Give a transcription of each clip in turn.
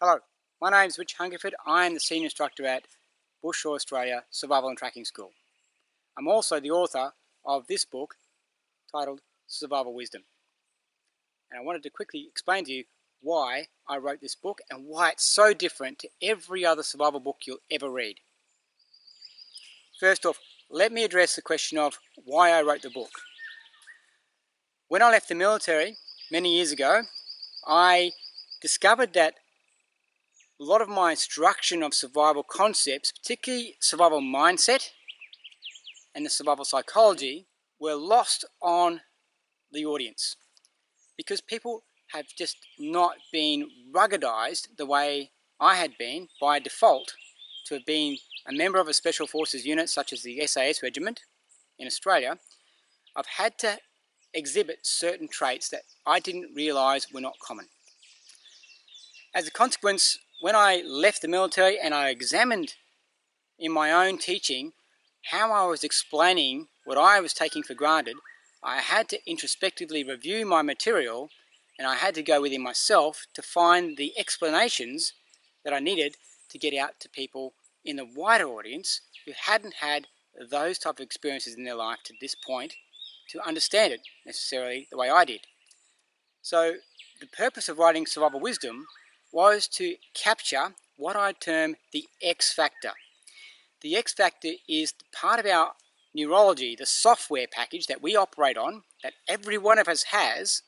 Hello, my name is Rich Hungerford. I am the Senior Instructor at Bushshore Australia Survival and Tracking School. I'm also the author of this book titled Survival Wisdom. And I wanted to quickly explain to you why I wrote this book and why it's so different to every other survival book you'll ever read. First off, let me address the question of why I wrote the book. When I left the military many years ago, I discovered that a lot of my instruction of survival concepts, particularly survival mindset and the survival psychology, were lost on the audience because people have just not been ruggedized the way I had been by default to have been a member of a special forces unit such as the SAS regiment in Australia. I've had to exhibit certain traits that I didn't realize were not common. As a consequence, when I left the military and I examined in my own teaching how I was explaining what I was taking for granted, I had to introspectively review my material and I had to go within myself to find the explanations that I needed to get out to people in the wider audience who hadn't had those type of experiences in their life to this point to understand it necessarily the way I did. So the purpose of writing Survival Wisdom was to capture what I term the X factor. The X factor is part of our neurology, the software package that we operate on, that every one of us has,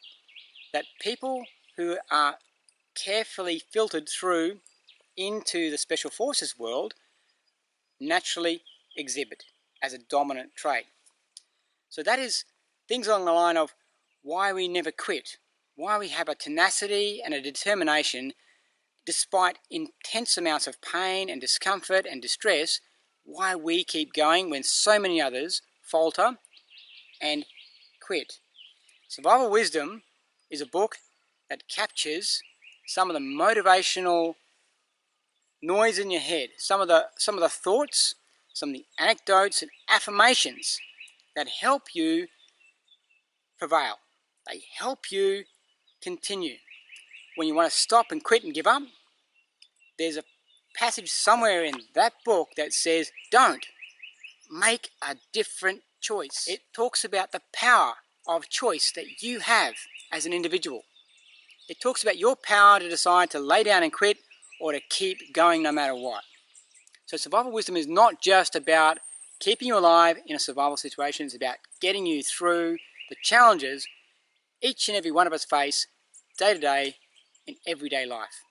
that people who are carefully filtered through into the Special Forces world naturally exhibit as a dominant trait. So that is things along the line of why we never quit, why we have a tenacity and a determination despite intense amounts of pain and discomfort and distress, why we keep going when so many others falter and quit. Survival Wisdom is a book that captures some of the motivational noise in your head, some of the thoughts, some of the anecdotes and affirmations that help you prevail. They help you continue. When you want to stop and quit and give up, there's a passage somewhere in that book that says, don't. Make a different choice. It talks about the power of choice that you have as an individual. It talks about your power to decide to lay down and quit or to keep going no matter what. So survival wisdom is not just about keeping you alive in a survival situation. It's about getting you through the challenges each and every one of us face day to day in everyday life.